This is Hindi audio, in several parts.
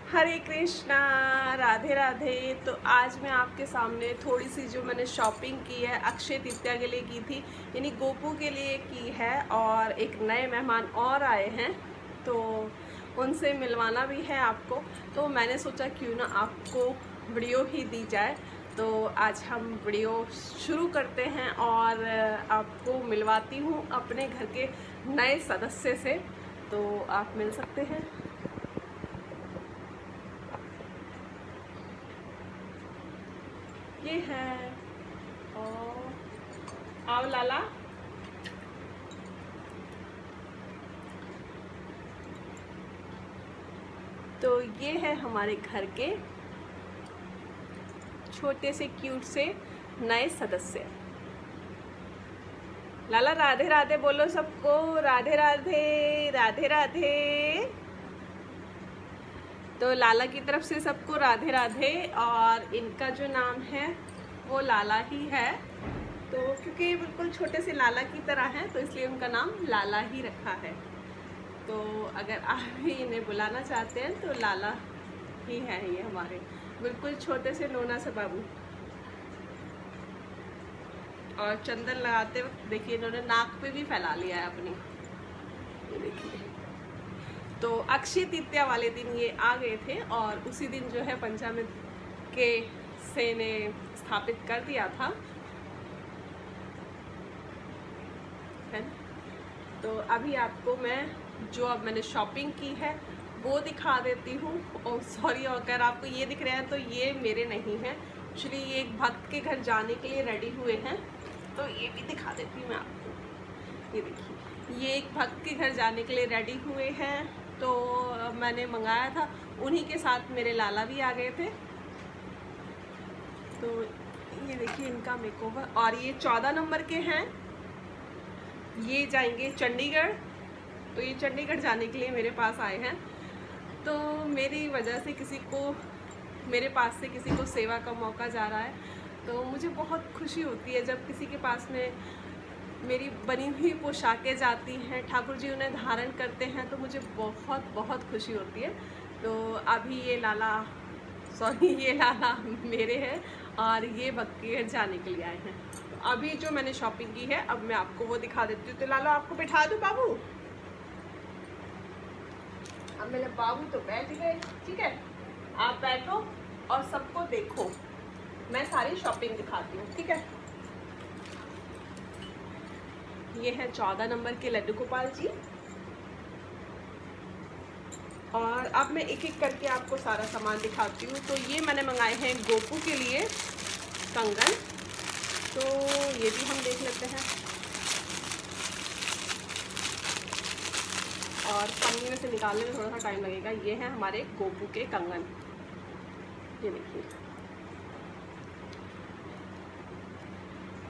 हरे कृष्णा, राधे राधे। तो आज मैं आपके सामने थोड़ी सी जो मैंने शॉपिंग की है अक्षय तृतीया के लिए की थी, यानी गोपू के लिए की है। और एक नए मेहमान और आए हैं तो उनसे मिलवाना भी है आपको। तो मैंने सोचा क्यों ना आपको वीडियो ही दी जाए। तो आज हम वीडियो शुरू करते हैं और आपको मिलवाती हूँ अपने घर के नए सदस्य से। तो आप मिल सकते हैं। ये है और आओ लाला। तो ये है हमारे घर के छोटे से क्यूट से नए सदस्य। लाला राधे राधे बोलो सबको, राधे राधे राधे राधे। तो लाला की तरफ से सबको राधे राधे। और इनका जो नाम है वो लाला ही है। तो क्योंकि ये बिल्कुल छोटे से लाला की तरह हैं तो इसलिए उनका नाम लाला ही रखा है। तो अगर आप भी इन्हें बुलाना चाहते हैं तो लाला ही है ये हमारे बिल्कुल छोटे से नोना से बाबू। और चंदन लगाते वक्त देखिए इन्होंने नाक पे भी फैला लिया है अपनी, ये देखिए। तो अक्षय तृतीया वाले दिन ये आ गए थे और उसी दिन जो है पंचामृत के से ने स्थापित कर दिया था, है ना। तो अभी आपको मैं जो अब मैंने शॉपिंग की है वो दिखा देती हूँ। और सॉरी, अगर आपको ये दिख रहे हैं तो ये मेरे नहीं हैं, एक्चुअली ये एक भक्त के घर जाने के लिए रेडी हुए हैं। तो ये भी दिखा देती हूँ मैं आपको। ये देखिए, ये एक भक्त के घर जाने के लिए रेडी हुए हैं। तो मैंने मंगाया था, उन्हीं के साथ मेरे लाला भी आ गए थे। तो ये देखिए इनका मेकओवर। और ये 14 नंबर के हैं, ये जाएंगे चंडीगढ़। तो ये चंडीगढ़ जाने के लिए मेरे पास आए हैं। तो मेरी वजह से किसी को, मेरे पास से किसी को सेवा का मौका जा रहा है। तो मुझे बहुत खुशी होती है जब किसी के पास में मेरी बनी हुई पोशाकें जाती हैं, ठाकुर जी उन्हें धारण करते हैं, तो मुझे बहुत बहुत खुशी होती है। तो अभी ये लाला, सॉरी ये लाला मेरे हैं और ये भक्ति घर जाने के लिए आए हैं। तो अभी जो मैंने शॉपिंग की है अब मैं आपको वो दिखा देती हूँ। तो लाला आपको बैठा दूँ बाबू? अब मेरे बाबू तो बैठ गए, ठीक है। आप बैठो और सबको देखो, मैं सारी शॉपिंग दिखाती हूँ, ठीक है। ये है 14 नंबर के लड्डू गोपाल जी। और अब मैं एक एक करके आपको सारा सामान दिखाती हूँ। तो ये मैंने मंगाए हैं गोपू के लिए कंगन। तो ये भी हम देख लेते हैं। और पन्नी में से निकालने में थोड़ा सा टाइम लगेगा। ये है हमारे गोपू के कंगन, ये देखिए।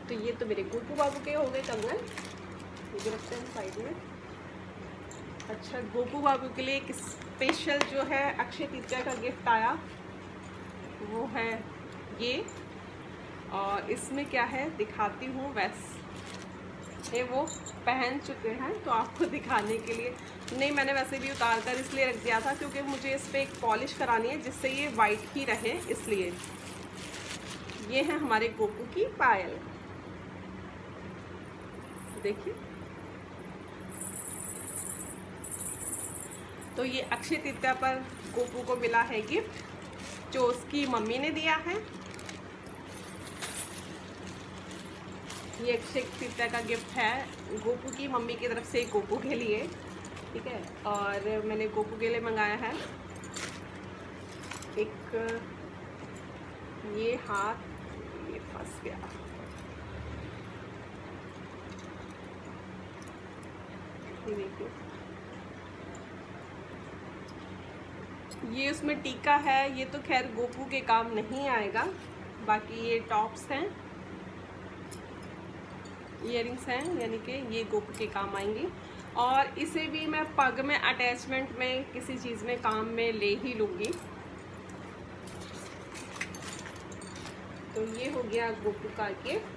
तो ये तो मेरे गोपू बाबू के हो गए कंगन, ये भी रखते हैं साइड में। अच्छा, गोपू बाबू के लिए एक स्पेशल जो है अक्षय तृतीया का गिफ्ट आया, वो है ये। और इसमें क्या है दिखाती हूँ। वैसे वो पहन चुके हैं तो आपको दिखाने के लिए नहीं, मैंने वैसे भी उतार कर इसलिए रख दिया था क्योंकि मुझे इस पर एक पॉलिश करानी है जिससे ये वाइट ही रहे, इसलिए। ये है हमारे गोपू की पायल, देखिए। तो ये अक्षय तृतीया पर गोपू को मिला है गिफ्ट जो उसकी मम्मी ने दिया है। ये अक्षय तृतीया का गिफ्ट है गोपू की मम्मी की तरफ से गोपू के लिए, ठीक है। और मैंने गोपू के लिए मंगाया है एक, ये हाथ ये फंस गया, ये देखिए। ये उसमें टीका है, ये तो खैर गोपू के काम नहीं आएगा। बाकी ये टॉप्स हैं, इयरिंग्स हैं, यानी कि ये गोपू के काम आएंगी। और इसे भी मैं पग में अटैचमेंट में किसी चीज़ में काम में ले ही लूँगी। तो ये हो गया गोपू का गिफ्ट।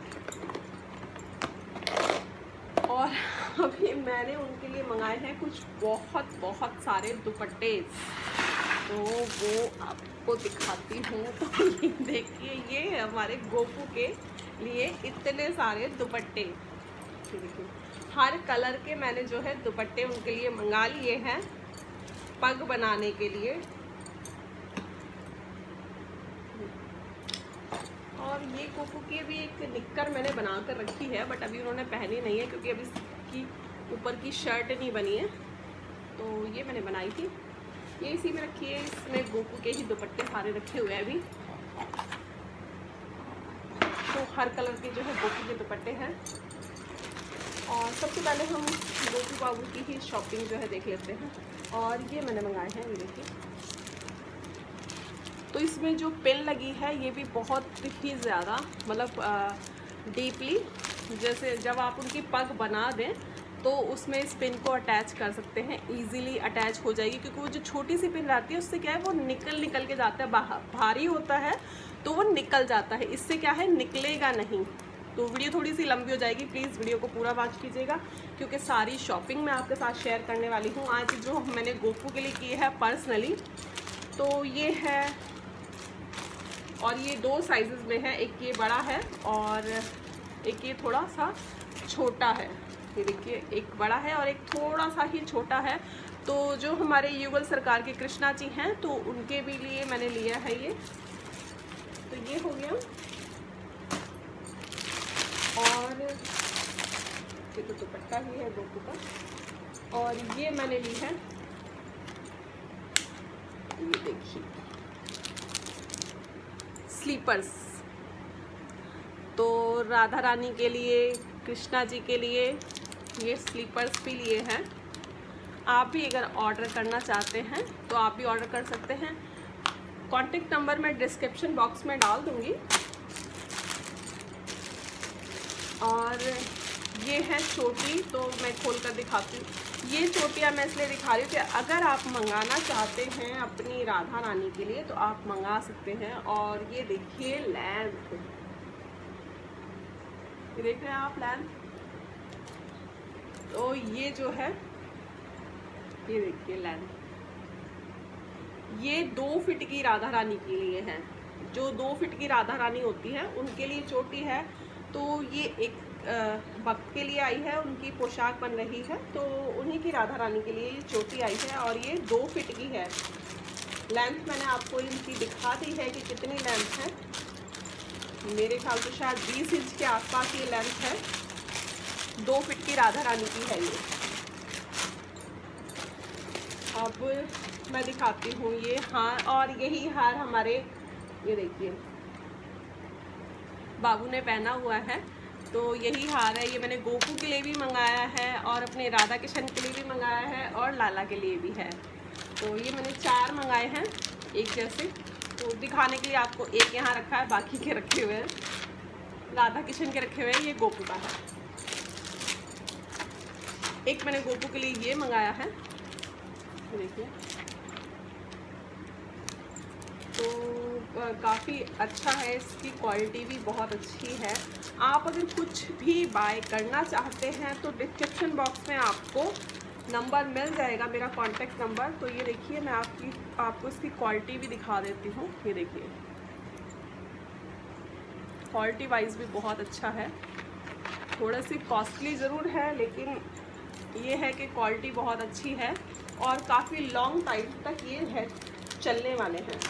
और अभी मैंने उनके लिए मंगाए हैं कुछ बहुत बहुत सारे दुपट्टे। तो वो आपको दिखाती हूँ। तो ये देखिए, ये है हमारे गोपू के लिए इतने सारे दुपट्टे। देखिए हर कलर के मैंने जो है दुपट्टे उनके लिए मंगा लिए हैं पग बनाने के लिए। और ये गोपू की भी एक निक्कर मैंने बना कर रखी है, बट अभी उन्होंने पहनी नहीं है क्योंकि अभी इसकी ऊपर की शर्ट नहीं बनी है। तो ये मैंने बनाई थी, ये इसी में रखी है। इसमें गोपू के ही दुपट्टे सारे रखे हुए हैं अभी। तो हर कलर के जो है गोपू के दुपट्टे हैं। और सबसे पहले हम गोपू बाबू की ही शॉपिंग जो है देख लेते हैं। और ये मैंने मंगाए हैं, ये देखिए। तो इसमें जो पिन लगी है ये भी बहुत ही ज़्यादा मतलब डीपली, जैसे जब आप उनकी पग बना दें तो उसमें इस पिन को अटैच कर सकते हैं, इजीली अटैच हो जाएगी। क्योंकि वो जो छोटी सी पिन रहती है उससे क्या है वो निकल के जाता है बाहर, भारी होता है तो वो निकल जाता है, इससे क्या है निकलेगा नहीं। तो वीडियो थोड़ी सी लंबी हो जाएगी, प्लीज़ वीडियो को पूरा वॉच कीजिएगा क्योंकि सारी शॉपिंग मैं आपके साथ शेयर करने वाली हूँ आज, जो मैंने गोपू के लिए की है पर्सनली। तो ये है, और ये 2 साइज़ में है, एक ये बड़ा है और एक ये थोड़ा सा छोटा है। ये देखिए, एक बड़ा है और एक थोड़ा सा ही छोटा है। तो जो हमारे युगल सरकार के कृष्णा जी हैं तो उनके भी लिए मैंने लिया है ये। तो ये हो गया। और ये तो दुपट्टा ही है गोपू का। और ये मैंने ली है, ये देखिए स्लीपर्स। तो राधा रानी के लिए, कृष्णा जी के लिए ये स्लीपर्स भी लिए हैं। आप भी अगर ऑर्डर करना चाहते हैं तो आप भी ऑर्डर कर सकते हैं। कॉन्टेक्ट नंबर मैं डिस्क्रिप्शन बॉक्स में डाल दूंगी। और ये है चोटी, तो मैं खोल कर दिखाती हूँ। ये चोटियाँ मैं इसलिए दिखा रही हूँ कि अगर आप मंगाना चाहते हैं अपनी राधा रानी के लिए तो आप मंगा सकते हैं। और ये देखिए लेंथ, ये देख रहे हैं आप लेंथ। तो ये जो है, ये देखिए लेंथ, ये 2 फीट की राधा रानी के लिए है। जो 2 फीट की राधा रानी होती है उनके लिए चोटी है। तो ये एक भक्त के लिए आई है, उनकी पोशाक बन रही है तो उन्हीं की राधा रानी के लिए ये चोटी आई है। और ये 2 फीट की है। लेंथ मैंने आपको इनकी दिखा दी है कि कितनी लेंथ है। मेरे ख्याल से शायद 20 इंच के आसपास ये लेंथ है। 2 फीट की राधा रानी की है ये। अब मैं दिखाती हूँ ये हार, और यही हार हमारे, ये देखिए बाबू ने पहना हुआ है। तो यही हार है, ये मैंने गोपू के लिए भी मंगाया है और अपने राधा कृष्ण के लिए भी मंगाया है और लाला के लिए भी है। तो ये मैंने 4 मंगाए हैं एक जैसे। तो दिखाने के लिए आपको एक यहाँ रखा है, बाकी के रखे हुए हैं, राधा कृष्ण के रखे हुए हैं, ये गोपू का है। एक मैंने गोपू के लिए ये मंगाया है, देखिए। तो काफ़ी अच्छा है, इसकी क्वालिटी भी बहुत अच्छी है। आप अगर कुछ भी बाय करना चाहते हैं तो डिस्क्रिप्शन बॉक्स में आपको नंबर मिल जाएगा, मेरा कॉन्टैक्ट नंबर। तो ये देखिए, मैं आपको इसकी क्वालिटी भी दिखा देती हूँ। ये देखिए, क्वालिटी वाइज भी बहुत अच्छा है। थोड़ा सी कॉस्टली ज़रूर है लेकिन ये है कि क्वालिटी बहुत अच्छी है और काफ़ी लॉन्ग टाइम तक ये है चलने वाले हैं।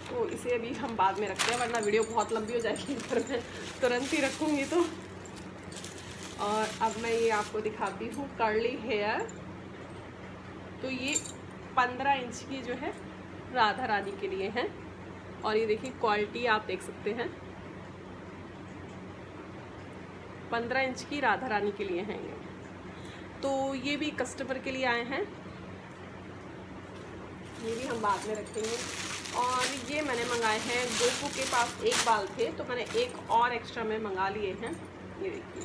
तो इसे अभी हम बाद में रखते हैं वरना वीडियो बहुत लंबी हो जाएगी, पर मैं तुरंत ही रखूँगी। तो और अब मैं ये आपको दिखाती हूँ कर्ली हेयर। तो ये 15 इंच की जो है राधा रानी के लिए है। और ये देखिए क्वालिटी आप देख सकते हैं, 15 इंच की राधा रानी के लिए हैं ये। तो ये भी कस्टमर के लिए आए हैं, ये भी हम बाद में रखेंगे। और ये मैंने मंगाए हैं, गोपू के पास एक बाल थे तो मैंने एक और एक्स्ट्रा में मंगा लिए हैं। ये देखिए,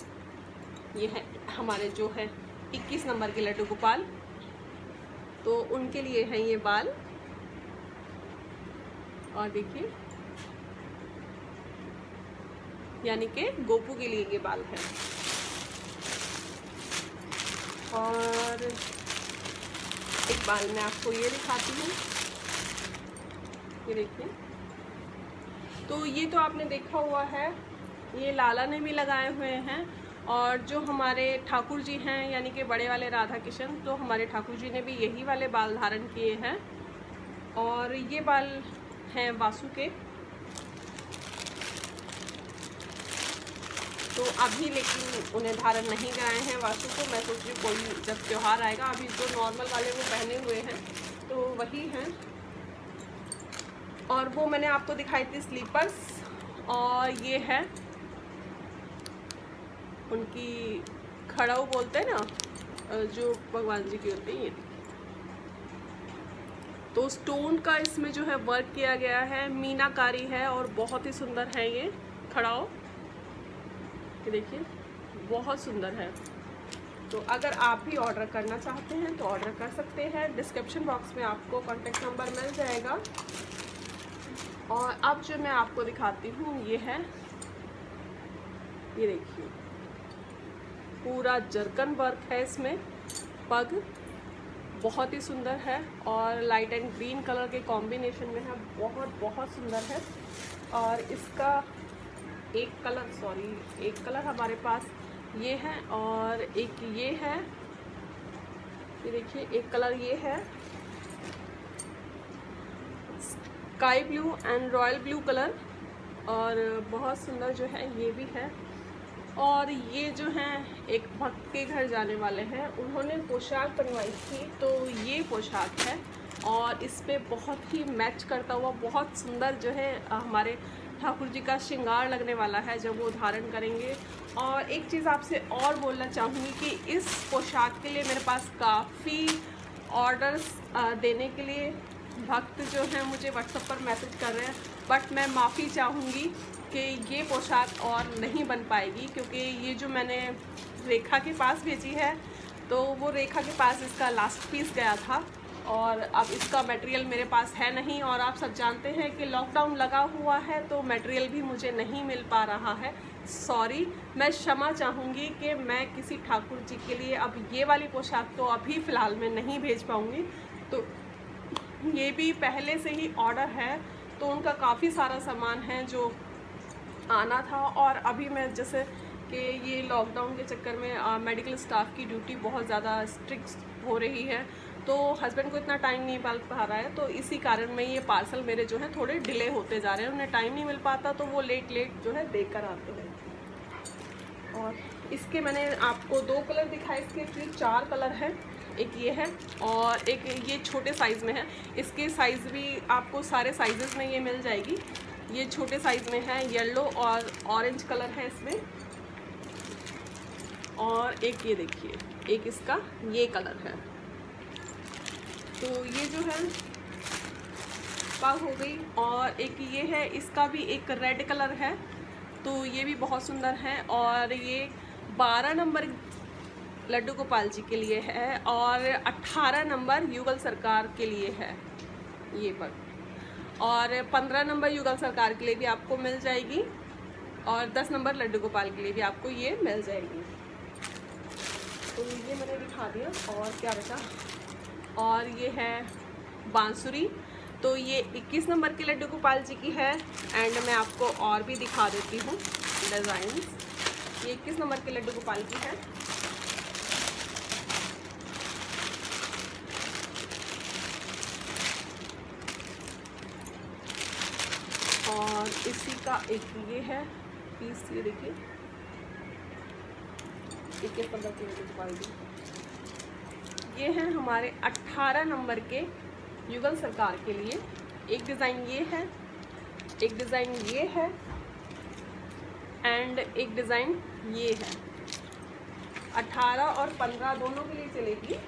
ये है हमारे जो है 21 नंबर के लड्डू गोपाल, तो उनके लिए हैं ये बाल। और देखिए, यानी कि गोपू के लिए ये बाल है। और एक बाल मैं आपको ये दिखाती हूँ, ये देखिए। तो ये तो आपने देखा हुआ है, ये लाला ने भी लगाए हुए हैं, और जो हमारे ठाकुर जी हैं यानी कि बड़े वाले राधा किशन, तो हमारे ठाकुर जी ने भी यही वाले बाल धारण किए हैं। और ये बाल हैं वासु के। तो अभी लेकिन उन्हें धारण नहीं कराए हैं वासु को। मैं सोच रही हूँ कोई जब त्यौहार आएगा, अभी जो नॉर्मल वाले वो पहने हुए हैं तो वही हैं। और वो मैंने आपको दिखाई थी स्लीपर्स, और ये है उनकी खड़ाऊ बोलते हैं ना, जो भगवान जी की होती है। ये तो स्टोन का इसमें जो है वर्क किया गया है, मीनाकारी है और बहुत ही सुंदर है ये खड़ाऊ। ये देखिए बहुत सुंदर है। तो अगर आप भी ऑर्डर करना चाहते हैं तो ऑर्डर कर सकते हैं। डिस्क्रिप्शन बॉक्स में आपको कॉन्टेक्ट नंबर मिल जाएगा। और अब जो मैं आपको दिखाती हूँ ये है, ये देखिए पूरा जरकन वर्क है इसमें, पग बहुत ही सुंदर है और लाइट एंड ग्रीन कलर के कॉम्बिनेशन में है, बहुत सुंदर है। और इसका एक कलर हमारे पास ये है और एक ये है, ये देखिए एक कलर ये है sky blue and royal blue colour, और बहुत सुंदर जो है ये भी है। और ये जो हैं एक भक्त के घर जाने वाले हैं, उन्होंने पोशाक बनवाई थी, तो ये पोशाक है और इस पे बहुत ही मैच करता हुआ बहुत सुंदर जो है हमारे ठाकुर जी का श्रृंगार लगने वाला है जब वो धारण करेंगे। और एक चीज़ आपसे और बोलना चाहूँगी कि इस पोशाक के लिए मेरे पास काफ़ी ऑर्डर्स देने के लिए भक्त जो हैं मुझे व्हाट्सएप पर मैसेज कर रहे हैं, बट मैं माफ़ी चाहूँगी कि ये पोशाक और नहीं बन पाएगी, क्योंकि ये जो मैंने रेखा के पास भेजी है तो वो रेखा के पास इसका लास्ट पीस गया था और अब इसका मटेरियल मेरे पास है नहीं। और आप सब जानते हैं कि लॉकडाउन लगा हुआ है तो मटेरियल भी मुझे नहीं मिल पा रहा है। सॉरी, मैं क्षमा चाहूँगी कि मैं किसी ठाकुर जी के लिए अब ये वाली पोशाक तो अभी फ़िलहाल मैं नहीं भेज पाऊँगी। तो ये भी पहले से ही ऑर्डर है, तो उनका काफ़ी सारा सामान है जो आना था। और अभी मैं जैसे कि ये लॉकडाउन के चक्कर में मेडिकल स्टाफ की ड्यूटी बहुत ज़्यादा स्ट्रिक्ट हो रही है, तो हस्बैंड को इतना टाइम नहीं मिल पा रहा है, तो इसी कारण में ये पार्सल मेरे जो है थोड़े डिले होते जा रहे हैं। उन्हें टाइम नहीं मिल पाता तो वो लेट जो है देख कर आते हैं। और इसके मैंने आपको 2 कलर दिखाए, इसके एक्चुअली 4 कलर हैं। एक ये है और एक ये छोटे साइज़ में है। इसके साइज़ भी आपको सारे साइज़ में ये मिल जाएगी। ये छोटे साइज़ में है, येलो और ऑरेंज कलर है इसमें। और एक ये देखिए, एक इसका ये कलर है। तो ये जो है पग हो गई। और एक ये है, इसका भी एक रेड कलर है, तो ये भी बहुत सुंदर है। और ये 12 नंबर लड्डू गोपाल जी के लिए है और 18 नंबर युगल सरकार के लिए है ये पग। और 15 नंबर युगल सरकार के लिए भी आपको मिल जाएगी और 10 नंबर लड्डू गोपाल के लिए भी आपको ये मिल जाएगी। तो ये मैंने दिखा दिया। और क्या बचा, और ये है बांसुरी, तो ये 21 नंबर के लड्डू गोपाल जी की है। एंड मैं आपको और भी दिखा देती हूँ डिज़ाइन। ये 21 नंबर के लड्डू गोपाल की है। और इसी का एक ये है पीस, ये देखिए 21 नंबर के लड्डू गोपाल जी। ये हैं हमारे 18 नंबर के युगल सरकार के लिए। एक डिज़ाइन ये है, एक डिज़ाइन ये है एंड एक डिज़ाइन ये है। 18 और 15 दोनों के लिए चलेगी।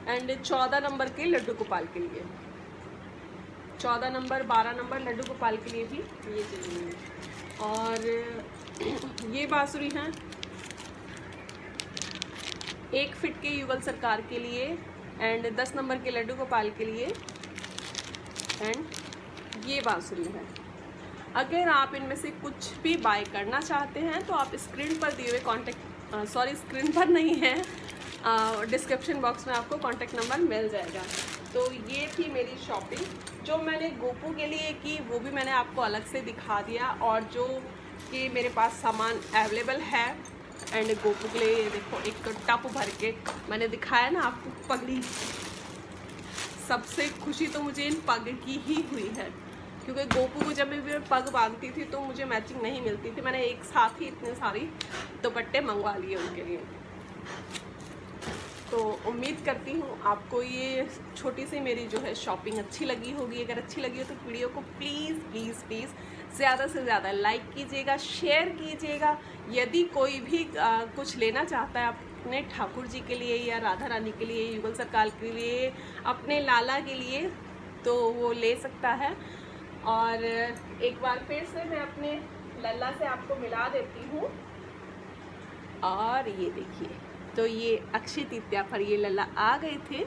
एंड 14 नंबर के लड्डू गोपाल के लिए, 14 नंबर 12 नंबर लड्डू गोपाल के लिए भी ये चलेंगे। और ये बांसुरी हैं 1 फीट के युगल सरकार के लिए एंड 10 नंबर के लड्डू गोपाल के लिए। एंड ये बांसुरी है। अगर आप इनमें से कुछ भी बाय करना चाहते हैं तो आप स्क्रीन पर दिए हुए स्क्रीन पर नहीं है, डिस्क्रिप्शन बॉक्स में आपको कॉन्टेक्ट नंबर मिल जाएगा। तो ये थी मेरी शॉपिंग जो मैंने गोपू के लिए की, वो भी मैंने आपको अलग से दिखा दिया। और जो कि मेरे पास सामान अवेलेबल है एंड गोपू के लिए देखो एक तो टप भर के मैंने दिखाया ना आपको पगड़ी। सबसे खुशी तो मुझे इन पग की ही हुई है, क्योंकि गोपू को जब मैं पग बांधती थी तो मुझे मैचिंग नहीं मिलती थी। मैंने एक साथ ही इतने सारी दुपट्टे मंगवा लिए उनके लिए। तो उम्मीद करती हूँ आपको ये छोटी सी मेरी जो है शॉपिंग अच्छी लगी होगी। अगर अच्छी लगी हो तो वीडियो को प्लीज़ प्लीज़ प्लीज़ ज़्यादा से ज़्यादा लाइक कीजिएगा, शेयर कीजिएगा। यदि कोई भी कुछ लेना चाहता है अपने ठाकुर जी के लिए या राधा रानी के लिए, युगल सरकार के लिए, अपने लाला के लिए, तो वो ले सकता है। और एक बार फिर से मैं अपने लल्ला से आपको मिला देती हूँ। और ये देखिए, तो ये अक्षय तृतीया पर ये लल्ला आ गए थे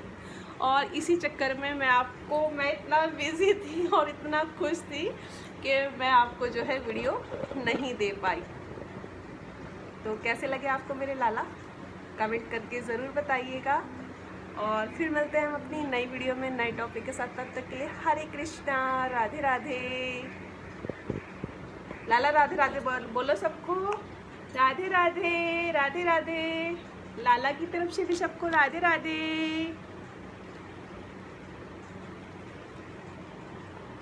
और इसी चक्कर में मैं इतना बिजी थी और इतना खुश थी कि मैं आपको जो है वीडियो नहीं दे पाई। तो कैसे लगे आपको मेरे लाला, कमेंट करके ज़रूर बताइएगा। और फिर मिलते हैं हम अपनी नई वीडियो में नए टॉपिक के साथ। तब तक के लिए हरे कृष्णा, राधे राधे। लाला राधे राधे बोलो सबको, राधे राधे, राधे राधे। लाला की तरफ से भी सबको राधे राधे।